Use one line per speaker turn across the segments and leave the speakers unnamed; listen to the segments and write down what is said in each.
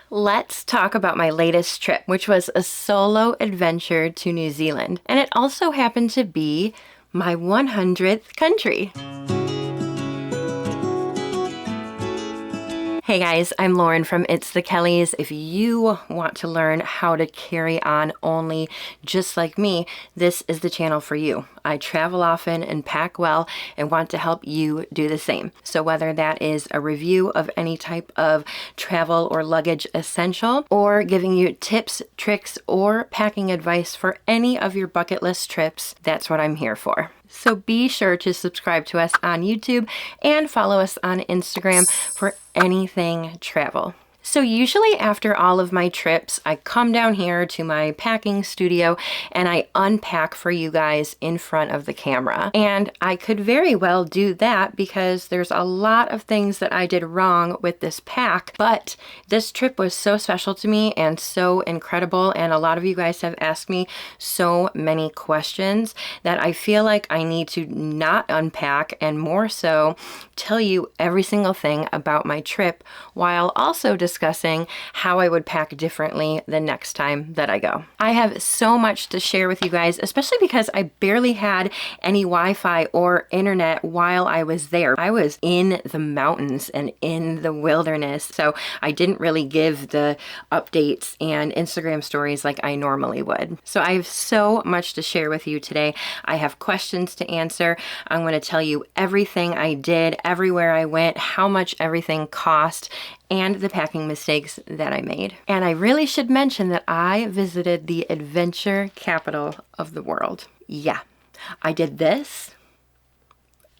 Let's talk about my latest trip, which was a solo adventure to New Zealand. And it also happened to be my 100th country. Hey guys, I'm Lauren from It's the Kellys. If you want to learn how to carry on only just like me, this is the channel for you. I travel often and pack well and want to help you do the same. So whether that is a review of any type of travel or luggage essential, or giving you tips, tricks, or packing advice for any of your bucket list trips, that's what I'm here for. So be sure to subscribe to us on YouTube and follow us on Instagram for anything travel. So usually after all of my trips, I come down here to my packing studio and I unpack for you guys in front of the camera. And I could very well do that because there's a lot of things that I did wrong with this pack, but this trip was so special to me and so incredible. And a lot of you guys have asked me so many questions that I feel like I need to not unpack and more so tell you every single thing about my trip while also discussing how I would pack differently the next time that I go. I have so much to share with you guys, especially because I barely had any Wi-Fi or internet while I was there. I was in the mountains and in the wilderness, so I didn't really give the updates and Instagram stories like I normally would. So I have so much to share with you today. I have questions to answer. I'm going to tell you everything I did, everywhere I went, how much everything cost, and the packing mistakes that I made. And I really should mention that I visited the adventure capital of the world. Yeah, I did this,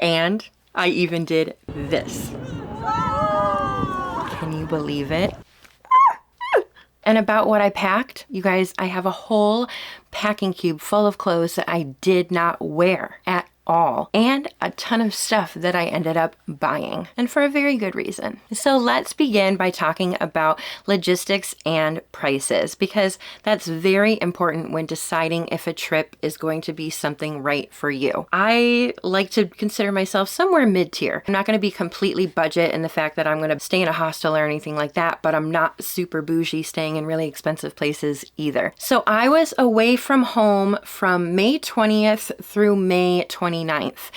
and I even did this. Can you believe it? And about what I packed, you guys, I have a whole packing cube full of clothes that I did not wear at all, and a ton of stuff that I ended up buying, and for a very good reason. So let's begin by talking about logistics and prices, because that's very important when deciding if a trip is going to be something right for you. I like to consider myself somewhere mid-tier. I'm not going to be completely budget in the fact that I'm going to stay in a hostel or anything like that, but I'm not super bougie staying in really expensive places either. So I was away from home from May 20th through May 29th,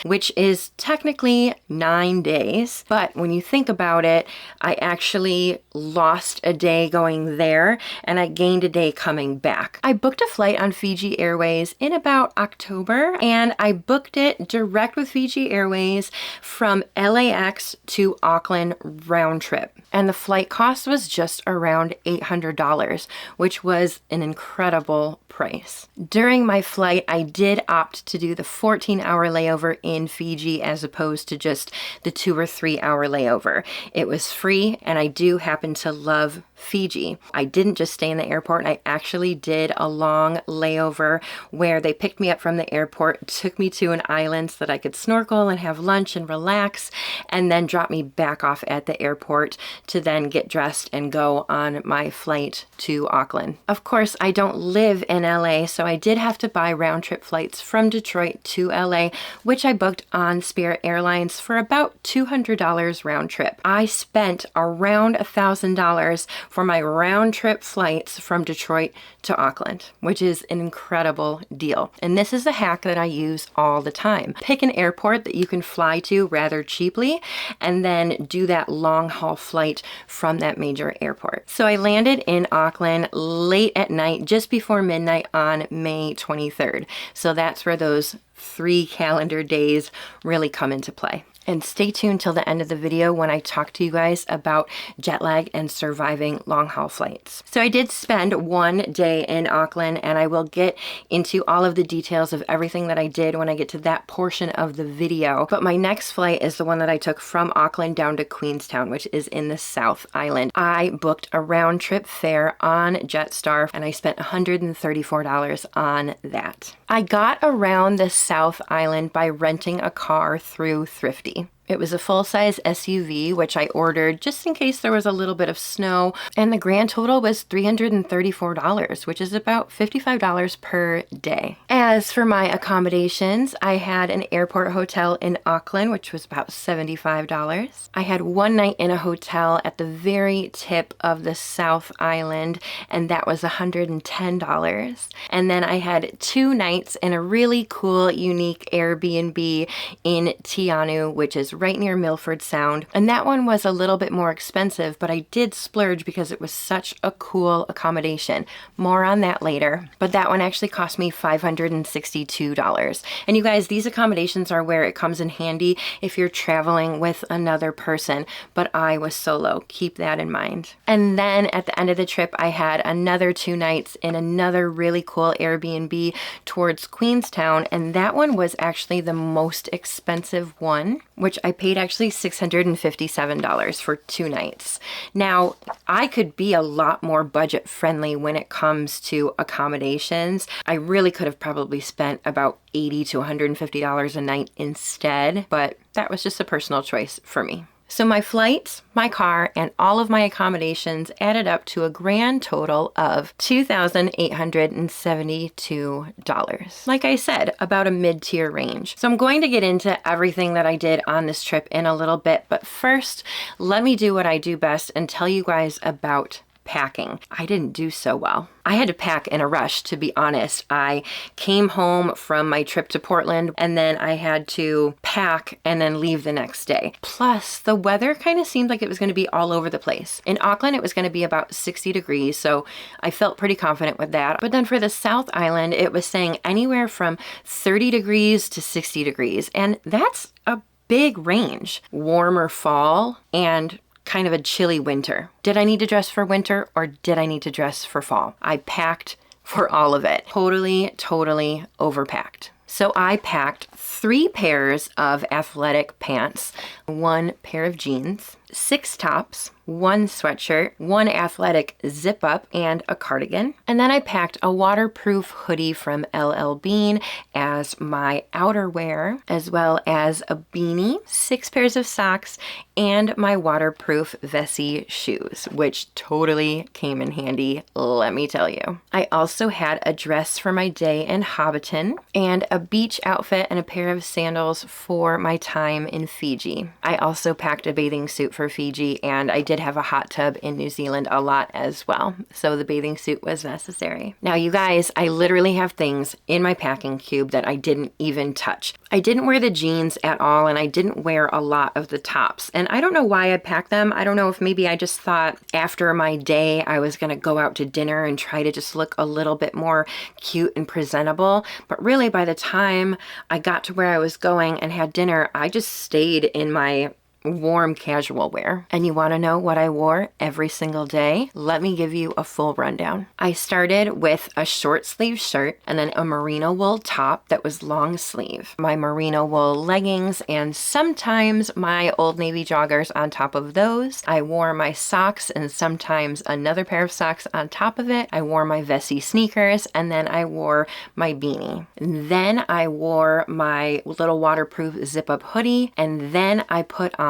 which is technically 9 days. But when you think about it, I actually lost a day going there and I gained a day coming back. I booked a flight on Fiji Airways in about October, and I booked it direct with Fiji Airways from LAX to Auckland round trip. And the flight cost was just around $800, which was an incredible price. During my flight, I did opt to do the 14-hour layover in Fiji as opposed to just the 2 or 3 hour layover. It was free, and I do happen to love Fiji. I didn't just stay in the airport. I actually did a long layover where they picked me up from the airport, took me to an island so that I could snorkel and have lunch and relax, and then dropped me back off at the airport to then get dressed and go on my flight to Auckland. Of course, I don't live in LA, so I did have to buy round trip flights from Detroit to LA, which I booked on Spirit Airlines for about $200 round trip. I spent around $1,000 for my round trip flights from Detroit to Auckland, which is an incredible deal. And this is a hack that I use all the time. Pick an airport that you can fly to rather cheaply, and then do that long haul flight from that major airport. So I landed in Auckland late at night, just before midnight on May 23rd. So that's where those 3 calendar days really come into play. And stay tuned till the end of the video when I talk to you guys about jet lag and surviving long haul flights. So I did spend 1 day in Auckland, and I will get into all of the details of everything that I did when I get to that portion of the video. But my next flight is the one that I took from Auckland down to Queenstown, which is in the South Island. I booked a round trip fare on Jetstar, and I spent $134 on that. I got around the South Island by renting a car through Thrifty. It was a full-size SUV, which I ordered just in case there was a little bit of snow. And the grand total was $334, which is about $55 per day. As for my accommodations, I had an airport hotel in Auckland, which was about $75. I had one night in a hotel at the very tip of the South Island, and that was $110. And then I had 2 nights in a really cool, unique Airbnb in Te Anau, which is right near Milford Sound. And that one was a little bit more expensive, but I did splurge because it was such a cool accommodation. More on that later. But that one actually cost me $562. And you guys, these accommodations are where it comes in handy if you're traveling with another person, but I was solo. Keep that in mind. And then at the end of the trip, I had another 2 nights in another really cool Airbnb towards Queenstown, and that one was actually the most expensive one, which I paid actually $657 for 2 nights. Now, I could be a lot more budget friendly when it comes to accommodations. I really could have probably spent about $80 to $150 a night instead, but that was just a personal choice for me. So my flights, my car, and all of my accommodations added up to a grand total of $2,872. Like I said, about a mid-tier range. So I'm going to get into everything that I did on this trip in a little bit, but first, let me do what I do best and tell you guys about packing. I didn't do so well. I had to pack in a rush, to be honest. I came home from my trip to Portland and then I had to pack and then leave the next day. Plus, the weather kind of seemed like it was going to be all over the place. In Auckland, it was going to be about 60 degrees, so I felt pretty confident with that. But then for the South Island, it was saying anywhere from 30 degrees to 60 degrees, and that's a big range. Warmer fall and kind of a chilly winter. Did I need to dress for winter or did I need to dress for fall? I packed for all of it. Totally overpacked. So I packed 3 pairs of athletic pants, 1 pair of jeans, 6 tops, 1 sweatshirt, 1 athletic zip up, and a cardigan. And then I packed a waterproof hoodie from LL Bean as my outerwear, as well as a beanie, 6 pairs of socks, and my waterproof Vessi shoes, which totally came in handy, let me tell you. I also had a dress for my day in Hobbiton and a beach outfit and a pair of sandals for my time in Fiji. I also packed a bathing suit for Fiji, and I did have a hot tub in New Zealand a lot as well, so the bathing suit was necessary. Now you guys, I literally have things in my packing cube that I didn't even touch. I didn't wear the jeans at all, and I didn't wear a lot of the tops, and I don't know why I packed them. I don't know if maybe I just thought after my day I was gonna go out to dinner and try to just look a little bit more cute and presentable, but really by the time I got to where I was going and had dinner, I just stayed in my warm casual wear. And you want to know what I wore every single day? Let me give you a full rundown. I started with a short sleeve shirt and then a merino wool top that was long sleeve, my merino wool leggings, and sometimes my Old Navy joggers on top of those. I wore my socks and sometimes another pair of socks on top of it. I wore my Vessi sneakers, and then I wore my beanie. Then I wore my little waterproof zip up hoodie, and then I put on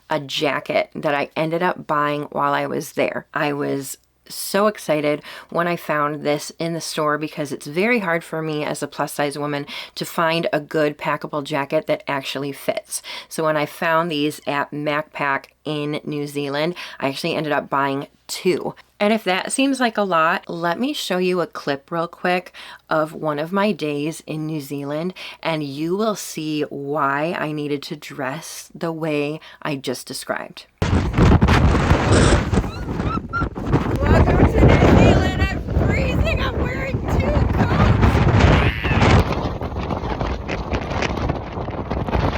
a jacket that I ended up buying while I was there. I was so excited when I found this in the store because it's very hard for me as a plus size woman to find a good packable jacket that actually fits. So when I found these at Macpac in New Zealand, I actually ended up buying 2. And if that seems like a lot, let me show you a clip real quick of one of my days in New Zealand, and you will see why I needed to dress the way I just described. Welcome to New Zealand. I'm freezing. I'm wearing 2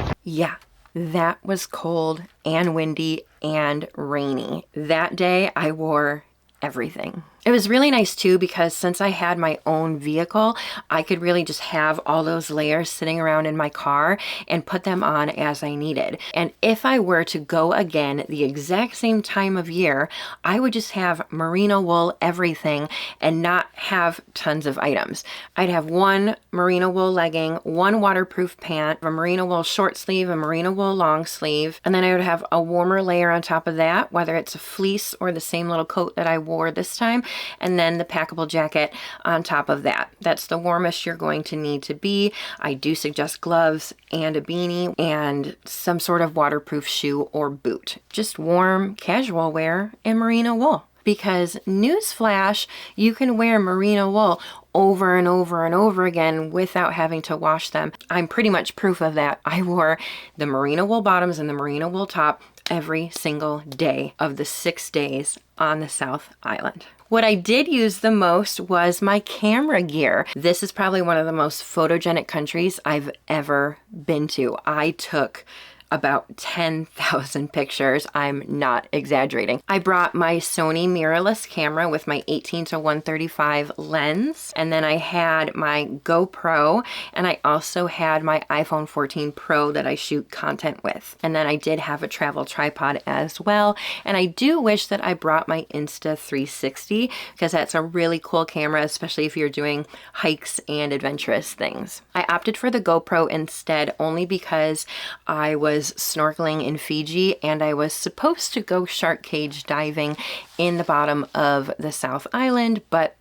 coats. Yeah, that was cold and windy and rainy. That day I wore everything. It was really nice too because since I had my own vehicle, I could really just have all those layers sitting around in my car and put them on as I needed. And if I were to go again the exact same time of year, I would just have merino wool everything and not have tons of items. I'd have one merino wool legging, one waterproof pant, a merino wool short sleeve, a merino wool long sleeve, and then I would have a warmer layer on top of that, whether it's a fleece or the same little coat that I wore this time, and then the packable jacket on top of that. That's the warmest you're going to need to be. I do suggest gloves and a beanie and some sort of waterproof shoe or boot. Just warm, casual wear in merino wool. Because newsflash, you can wear merino wool over and over and over again without having to wash them. I'm pretty much proof of that. I wore the merino wool bottoms and the merino wool top every single day of the 6 days on the South Island. What I did use the most was my camera gear. This is probably one of the most photogenic countries I've ever been to. I took about 10,000 pictures. I'm not exaggerating. I brought my Sony mirrorless camera with my 18 to 135 lens, and then I had my GoPro, and I also had my iPhone 14 Pro that I shoot content with. And then I did have a travel tripod as well, and I do wish that I brought my Insta360 because that's a really cool camera, especially if you're doing hikes and adventurous things. I opted for the GoPro instead only because I was snorkeling in Fiji and I was supposed to go shark cage diving in the bottom of the South Island, but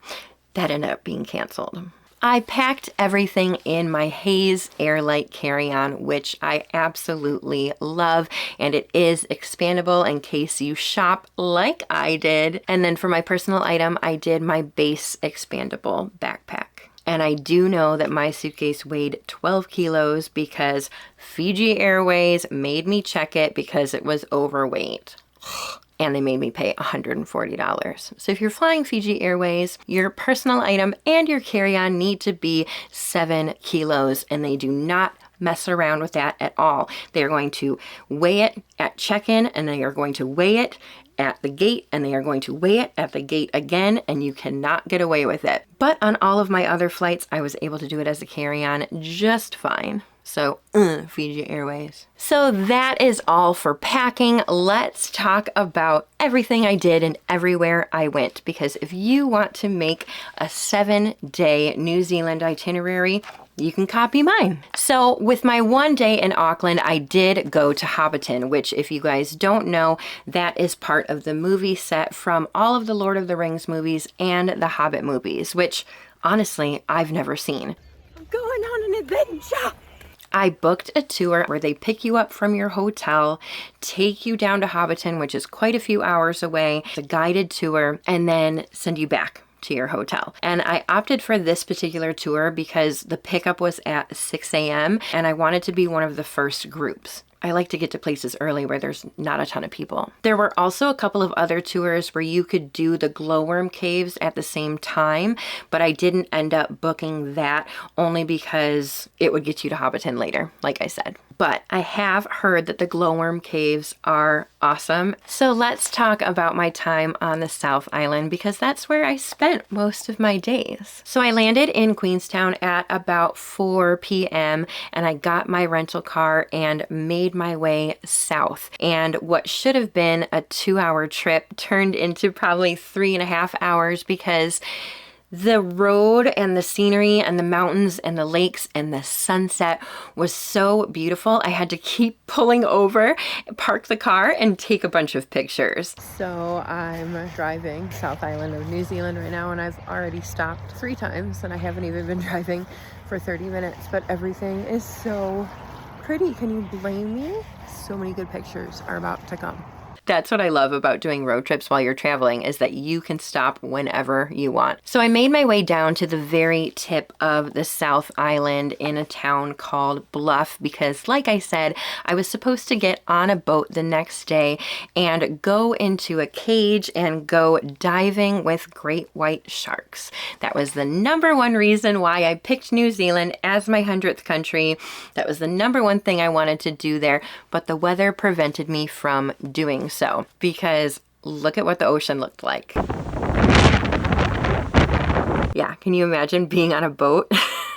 that ended up being canceled. I packed everything in my Haze Airlight carry-on, which I absolutely love, and it is expandable in case you shop like I did. And then for my personal item, I did my base expandable backpack. And I do know that my suitcase weighed 12 kilos because Fiji Airways made me check it because it was overweight. And they made me pay $140. So if you're flying Fiji Airways, your personal item and your carry-on need to be 7 kilos, and they do not mess around with that at all. They are going to weigh it at check-in, and they are going to weigh it at the gate, and they are going to weigh it at the gate again, and you cannot get away with it. But on all of my other flights, I was able to do it as a carry-on just fine. So, Fiji Airways. So that is all for packing. Let's talk about everything I did and everywhere I went. Because if you want to make a 7-day New Zealand itinerary, you can copy mine. So with my 1 day in Auckland, I did go to Hobbiton, which if you guys don't know, that is part of the movie set from all of the Lord of the Rings movies and the Hobbit movies, which honestly, I've never seen. I'm going on an adventure. I booked a tour where they pick you up from your hotel, take you down to Hobbiton, which is quite a few hours away. It's a guided tour, and then send you back to your hotel. And I opted for this particular tour because the pickup was at 6 a.m. and I wanted to be one of the first groups. I like to get to places early where there's not a ton of people. There were also a couple of other tours where you could do the glowworm caves at the same time, but I didn't end up booking that only because it would get you to Hobbiton later, like I said. But I have heard that the glowworm caves are awesome. So let's talk about my time on the South Island because that's where I spent most of my days. So I landed in Queenstown at about 4 p.m. and I got my rental car and made my way south. And what should have been a 2-hour trip turned into probably 3.5 hours because the road and the scenery and the mountains and the lakes and the sunset was so beautiful. I had to keep pulling over, park the car, and take a bunch of pictures. So I'm driving South Island of New Zealand right now, and I've already stopped 3 times, and I haven't even been driving for 30 minutes, but everything is so pretty. Can you blame me? So many good pictures are about to come. That's what I love about doing road trips while you're traveling is that you can stop whenever you want. So I made my way down to the very tip of the South Island in a town called Bluff because, like I said, I was supposed to get on a boat the next day and go into a cage and go diving with great white sharks. That was the #1 reason why I picked New Zealand as my 100th country. That was the #1 thing I wanted to do there, but the weather prevented me from doing so because look at what the ocean looked like. Yeah, can you imagine being on a boat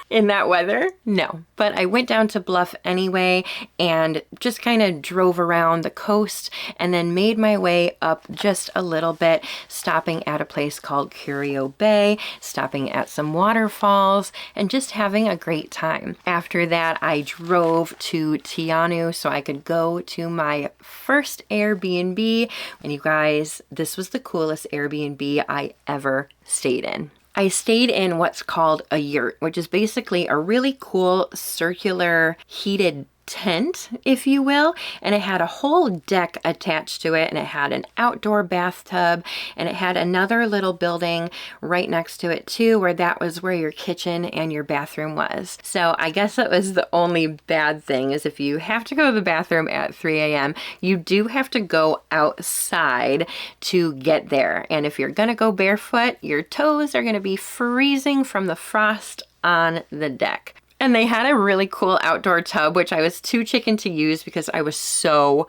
in that weather? No. But I went down to Bluff anyway and just kind of drove around the coast and then made my way up just a little bit, stopping at a place called Curio Bay, stopping at some waterfalls, and just having a great time. After that, I drove to Te Anau so I could go to my first Airbnb. And you guys, this was the coolest Airbnb I ever stayed in. I stayed in what's called a yurt, which is basically a really cool circular heated tent, if you will, and it had a whole deck attached to it, and it had an outdoor bathtub, and it had another little building right next to it too, where that was where your kitchen and your bathroom was. So I guess that was the only bad thing, is if you have to go to the bathroom at 3 a.m., you do have to go outside to get there. And if you're gonna go barefoot, your toes are gonna be freezing from the frost on the deck. And they had a really cool outdoor tub, which I was too chicken to use because I was so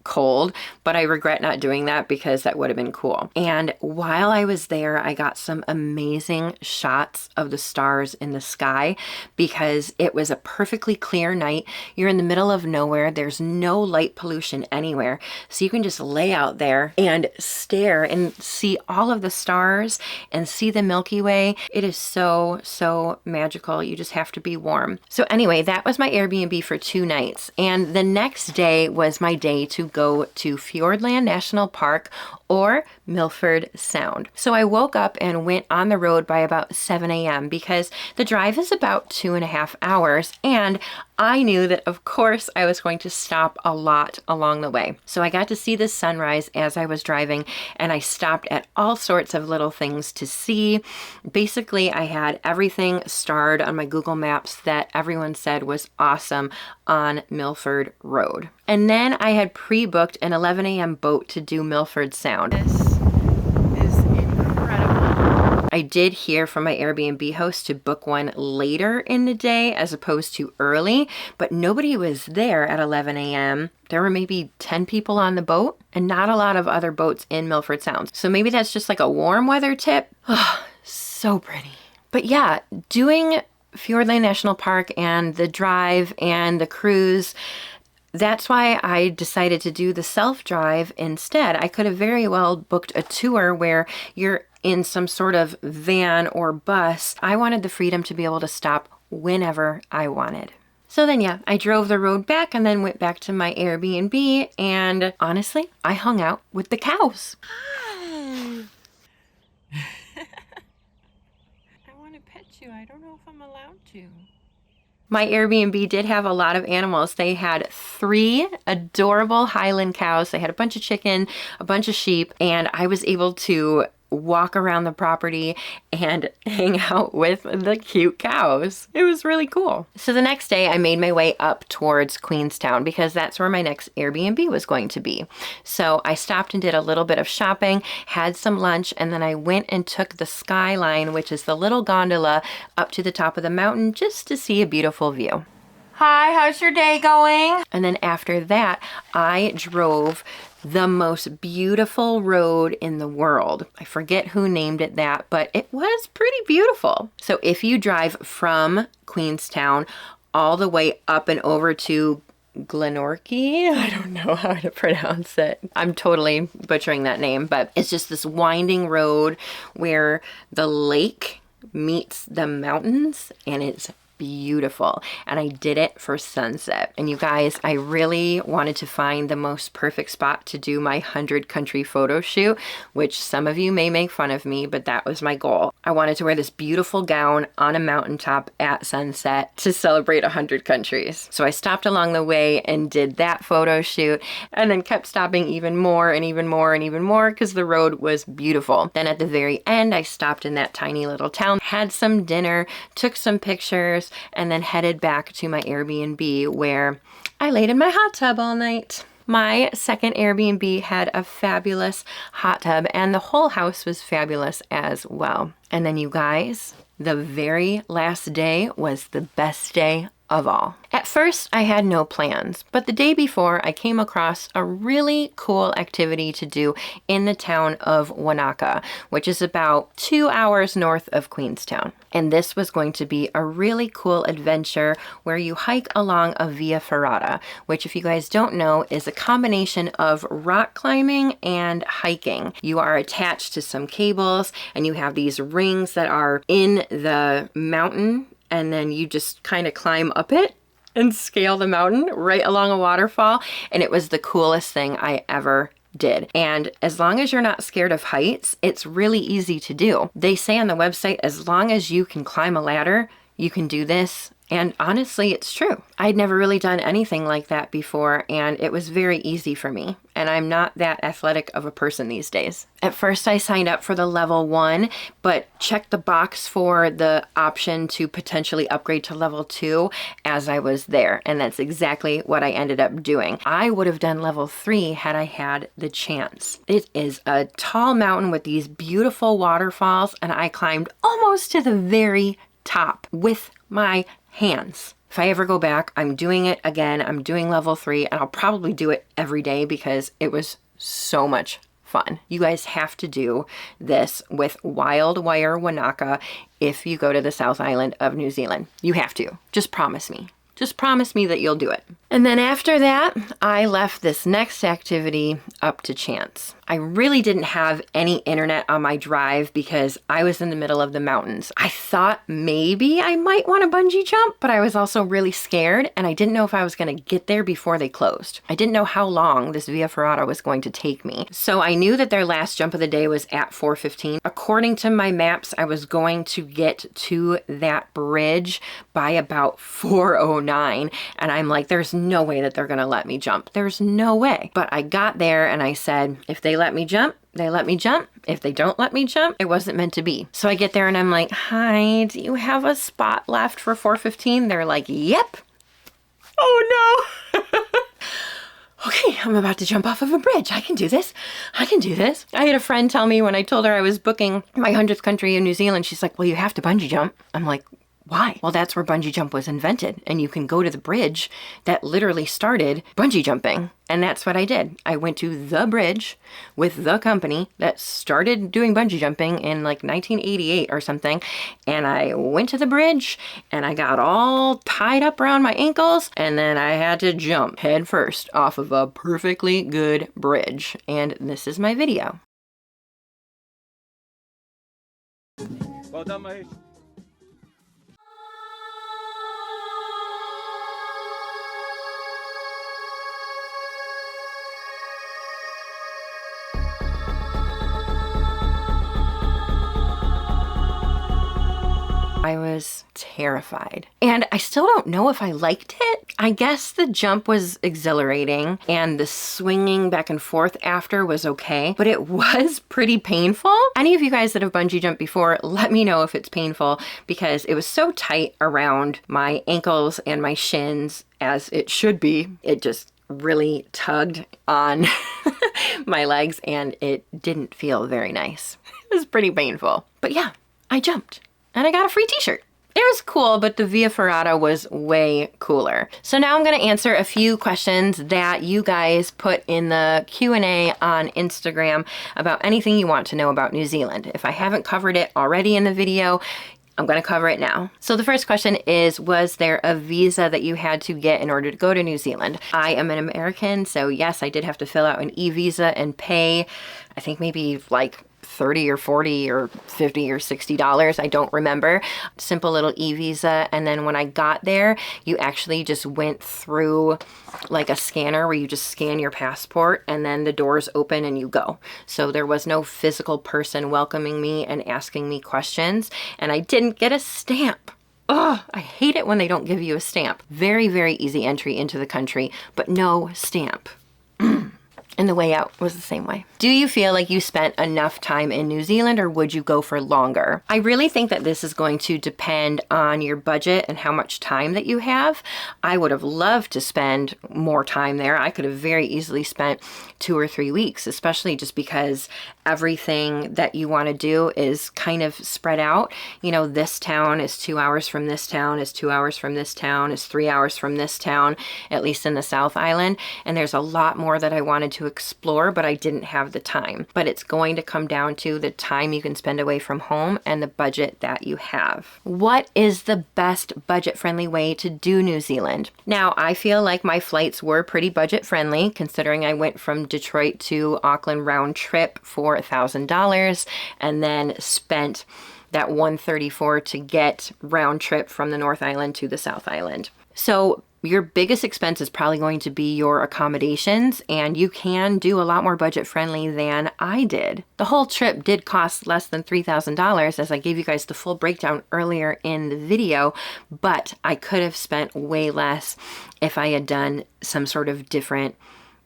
cold, but I regret not doing that because that would have been cool. And while I was there, I got some amazing shots of the stars in the sky because it was a perfectly clear night. You're in the middle of nowhere. There's no light pollution anywhere. So you can just lay out there and stare and see all of the stars and see the Milky Way. It is so magical. You just have to be warm. So anyway, that was my Airbnb for 2 nights. And the next day was my day to go to Fiordland National Park or Milford Sound. So I woke up and went on the road by about 7 a.m. because the drive is about 2.5 hours, and I knew that of course I was going to stop a lot along the way. So I got to see the sunrise as I was driving, and I stopped at all sorts of little things to see. Basically, I had everything starred on my Google Maps that everyone said was awesome on Milford Road. And then I had pre-booked an 11 a.m. boat to do Milford Sound. This is incredible. I did hear from my Airbnb host to book one later in the day as opposed to early, but nobody was there at 11 a.m. There were maybe 10 people on the boat and not a lot of other boats in Milford Sound. So maybe that's just like a warm weather tip. Oh, so pretty. But yeah, doing Fiordland National Park and the drive and the cruise, that's why I decided to do the self-drive instead. I could have very well booked a tour where you're in some sort of van or bus. I wanted the freedom to be able to stop whenever I wanted. So then, yeah, I drove the road back and then went back to my Airbnb, and honestly, I hung out with the cows. I want to pet you. I don't know if I'm allowed to. My Airbnb did have a lot of animals. They had 3 adorable Highland cows. They had a bunch of chicken, a bunch of sheep, and I was able to walk around the property and hang out with the cute cows. It was really cool. So the next day I made my way up towards Queenstown because that's where my next Airbnb was going to be. So I stopped and did a little bit of shopping, had some lunch, and then I went and took the Skyline, which is the little gondola, up to the top of the mountain just to see a beautiful view. Hi, how's your day going? And then after that, I drove the most beautiful road in the world. I forget who named it that, but it was pretty beautiful. So if you drive from Queenstown all the way up and over to Glenorchy, I don't know how to pronounce it. I'm totally butchering that name, but it's just this winding road where the lake meets the mountains, and it's beautiful. And I did it for sunset. And you guys, I really wanted to find the most perfect spot to do my 100 country photo shoot, which some of you may make fun of me, but that was my goal. I wanted to wear this beautiful gown on a mountaintop at sunset to celebrate 100 countries. So I stopped along the way and did that photo shoot, and then kept stopping even more and even more and even more because the road was beautiful. Then at the very end, I stopped in that tiny little town, had some dinner, took some pictures, and then headed back to my Airbnb where I laid in my hot tub all night. My second Airbnb had a fabulous hot tub, and the whole house was fabulous as well. And then you guys, the very last day was the best day of all. At first, I had no plans, but the day before, I came across a really cool activity to do in the town of Wanaka, which is about 2 hours north of Queenstown. And this was going to be a really cool adventure where you hike along a via ferrata, which, if you guys don't know, is a combination of rock climbing and hiking. You are attached to some cables and you have these rings that are in the mountain, and then you just kind of climb up it and scale the mountain right along a waterfall. And it was the coolest thing I ever did. And as long as you're not scared of heights, it's really easy to do. They say on the website, as long as you can climb a ladder, you can do this. And honestly, it's true. I'd never really done anything like that before, and it was very easy for me. And I'm not that athletic of a person these days. At first, I signed up for the level 1, but checked the box for the option to potentially upgrade to level 2 as I was there. And that's exactly what I ended up doing. I would have done level 3 had I had the chance. It is a tall mountain with these beautiful waterfalls, and I climbed almost to the very top with my hands. If I ever go back, I'm doing it again. I'm doing level 3, and I'll probably do it every day because it was so much fun. You guys have to do this with Wild Wire Wanaka if you go to the South Island of New Zealand. You have to. Just promise me. Just promise me that you'll do it. And then after that, I left this next activity up to chance. I really didn't have any internet on my drive because I was in the middle of the mountains. I thought maybe I might want to bungee jump, but I was also really scared and I didn't know if I was going to get there before they closed. I didn't know how long this Via Ferrata was going to take me. So I knew that their last jump of the day was at 4:15. According to my maps, I was going to get to that bridge by about 4:09. And I'm like, there's no way that they're going to let me jump. There's no way. But I got there and I said, if they let me jump, they let me jump. If they don't let me jump, it wasn't meant to be. So I get there and I'm like, hi, do you have a spot left for 4:15? They're like, yep. Oh no. Okay, I'm about to jump off of a bridge. I can do this. I can do this. I had a friend tell me when I told her I was booking my 100th country in New Zealand, she's like, well, you have to bungee jump. I'm like, why? Well, that's where bungee jump was invented. And you can go to the bridge that literally started bungee jumping. And that's what I did. I went to the bridge with the company that started doing bungee jumping in like 1988 or something. And I went to the bridge and I got all tied up around my ankles. And then I had to jump head first off of a perfectly good bridge. And this is my video.
Well done, mate.
I was terrified. And I still don't know if I liked it. I guess the jump was exhilarating and the swinging back and forth after was okay, but it was pretty painful. Any of you guys that have bungee jumped before, let me know if it's painful because it was so tight around my ankles and my shins, as it should be. It just really tugged on my legs and it didn't feel very nice. It was pretty painful. But yeah, I jumped. And I got a free t-shirt. It was cool, but the Via Ferrata was way cooler. So now I'm gonna answer a few questions that you guys put in the Q&A on Instagram about anything you want to know about New Zealand. If I haven't covered it already in the video, I'm gonna cover it now. So the first question is, was there a visa that you had to get in order to go to New Zealand? I am an American, so yes, I did have to fill out an e-visa and pay, I think maybe like $30 or $40 or $50 or $60. I don't remember. Simple little e-visa. And then when I got there, you actually just went through like a scanner where you just scan your passport and then the doors open and you go. So there was no physical person welcoming me and asking me questions. And I didn't get a stamp. Ugh, I hate it when they don't give you a stamp. Very, very easy entry into the country, but no stamp. And the way out was the same way. Do you feel like you spent enough time in New Zealand, or would you go for longer? I really think that this is going to depend on your budget and how much time that you have. I would have loved to spend more time there. I could have very easily spent 2 or 3 weeks, especially just because everything that you want to do is kind of spread out. You know, this town is 2 hours from this town, is 2 hours from this town, is 3 hours from this town, at least in the South Island. And there's a lot more that I wanted to explore, but I didn't have the time. But it's going to come down to the time you can spend away from home and the budget that you have. What is the best budget-friendly way to do New Zealand? Now, I feel like my flights were pretty budget-friendly, considering I went from Detroit to Auckland round trip for $1,000 and then spent that $134 to get round trip from the North Island to the South Island. So your biggest expense is probably going to be your accommodations, and you can do a lot more budget friendly than I did. The whole trip did cost less than $3,000, as I gave you guys the full breakdown earlier in the video, but I could have spent way less if I had done some sort of different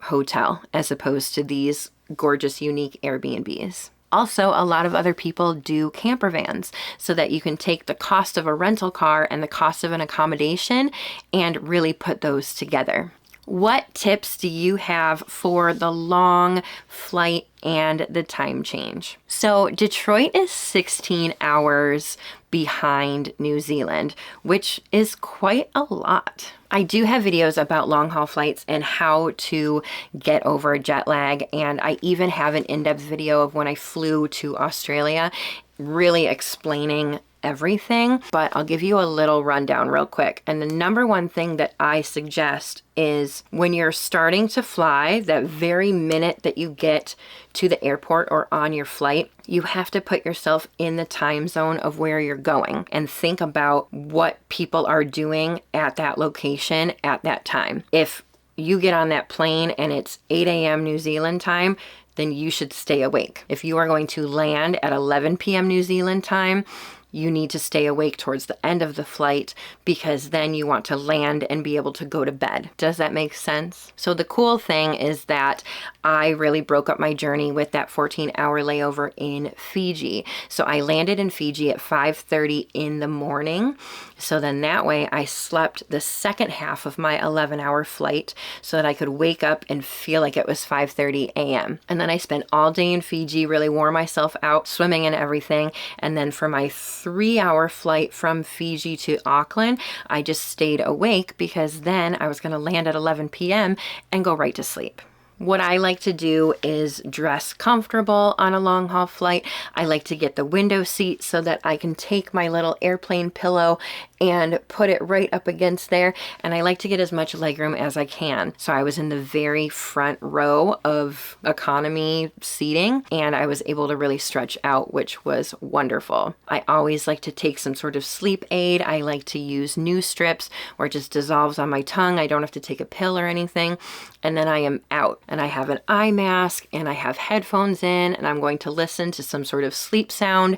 hotel as opposed to these gorgeous, unique Airbnbs. Also, a lot of other people do camper vans so that you can take the cost of a rental car and the cost of an accommodation and really put those together. What tips do you have for the long flight and the time change? So Detroit is 16 hours behind New Zealand, which is quite a lot. I do have videos about long haul flights and how to get over jet lag, and I even have an in-depth video of when I flew to Australia, really explaining everything, but I'll give you a little rundown real quick. And the number one thing that I suggest is when you're starting to fly, that very minute that you get to the airport or on your flight, you have to put yourself in the time zone of where you're going and think about what people are doing at that location at that time. If you get on that plane and it's 8 a.m. New Zealand time, then you should stay awake. If you are going to land at 11 p.m. New Zealand time, you need to stay awake towards the end of the flight, because then you want to land and be able to go to bed. Does that make sense? So the cool thing is that I really broke up my journey with that 14-hour layover in Fiji. So I landed in Fiji at 5:30 in the morning. So then that way I slept the second half of my 11-hour flight so that I could wake up and feel like it was 5:30 a.m. And then I spent all day in Fiji, really wore myself out, swimming and everything. And then for my 3-hour flight from Fiji to Auckland, I just stayed awake because then I was going to land at 11 p.m. and go right to sleep. What I like to do is dress comfortable on a long haul flight. I like to get the window seat so that I can take my little airplane pillow and put it right up against there. And I like to get as much legroom as I can. So I was in the very front row of economy seating, and I was able to really stretch out, which was wonderful. I always like to take some sort of sleep aid. I like to use news strips where it just dissolves on my tongue. I don't have to take a pill or anything. And then I am out, and I have an eye mask and I have headphones in, and I'm going to listen to some sort of sleep sound,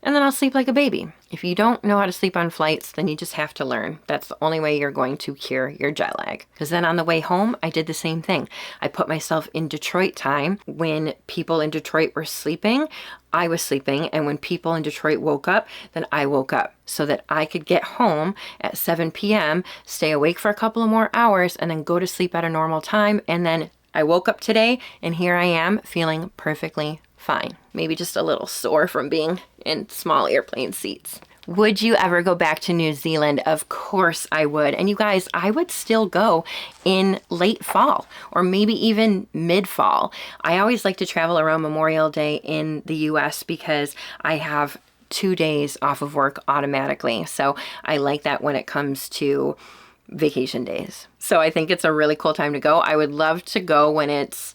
and then I'll sleep like a baby. If you don't know how to sleep on flights, then you just have to learn. That's the only way you're going to cure your jet lag. Because then on the way home, I did the same thing. I put myself in Detroit time. When people in Detroit were sleeping, I was sleeping. And when people in Detroit woke up, then I woke up so that I could get home at 7 p.m., stay awake for a couple of more hours, and then go to sleep at a normal time. And then I woke up today, and here I am feeling perfectly fine. Maybe just a little sore from being in small airplane seats. Would you ever go back to New Zealand? Of course I would. And you guys, I would still go in late fall or maybe even mid-fall. I always like to travel around Memorial Day in the US because I have 2 days off of work automatically. So I like that when it comes to vacation days. So I think it's a really cool time to go. I would love to go when it's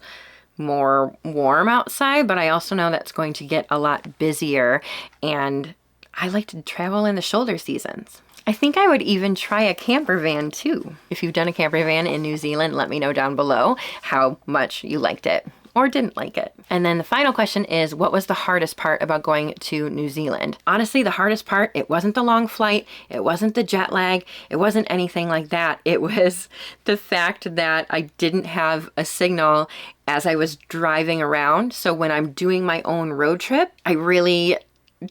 more warm outside, but I also know that's going to get a lot busier, and I like to travel in the shoulder seasons. I think I would even try a camper van too. If you've done a camper van in New Zealand, let me know down below how much you liked it. or didn't like it. And then the final question is, what was the hardest part about going to New Zealand? Honestly, the hardest part, it wasn't the long flight, it wasn't the jet lag, it wasn't anything like that. It was the fact that I didn't have a signal as I was driving around. So when I'm doing my own road trip, I really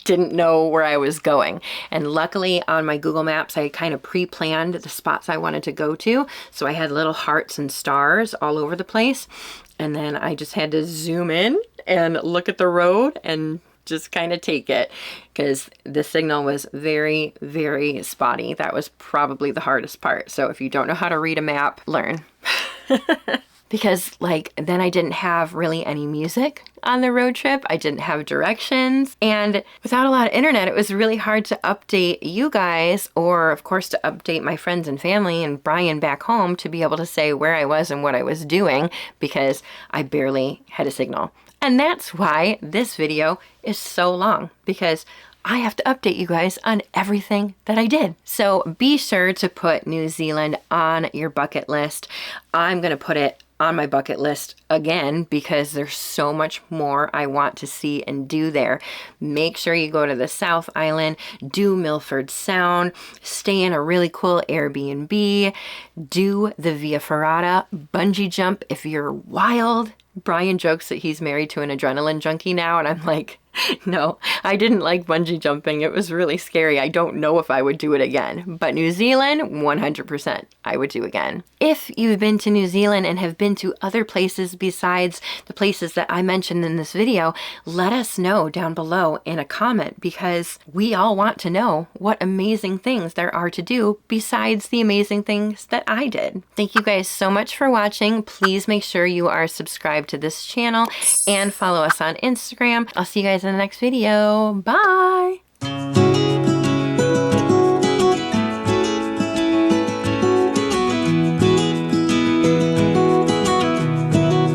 didn't know where I was going. And luckily on my Google Maps, I kind of pre-planned the spots I wanted to go to. So I had little hearts and stars all over the place. And then I just had to zoom in and look at the road and just kind of take it, because the signal was very, very spotty. That was probably the hardest part. So if you don't know how to read a map, learn. Because then I didn't have really any music on the road trip. I didn't have directions. And without a lot of internet, it was really hard to update you guys, or of course to update my friends and family and Brian back home, to be able to say where I was and what I was doing, because I barely had a signal. And that's why this video is so long, because I have to update you guys on everything that I did. So be sure to put New Zealand on your bucket list. I'm gonna put it on my bucket list again, because there's so much more I want to see and do there. Make sure you go to the South Island, do Milford Sound, stay in a really cool Airbnb, do the Via Ferrata bungee jump if you're wild. Brian jokes that he's married to an adrenaline junkie now, and I'm like, no, I didn't like bungee jumping. It was really scary. I don't know if I would do it again. But New Zealand, 100% I would do again. If you've been to New Zealand and have been to other places besides the places that I mentioned in this video, let us know down below in a comment, because we all want to know what amazing things there are to do besides the amazing things that I did. Thank you guys so much for watching. Please make sure you are subscribed to this channel and follow us on Instagram. I'll see you guys in the next video. Bye!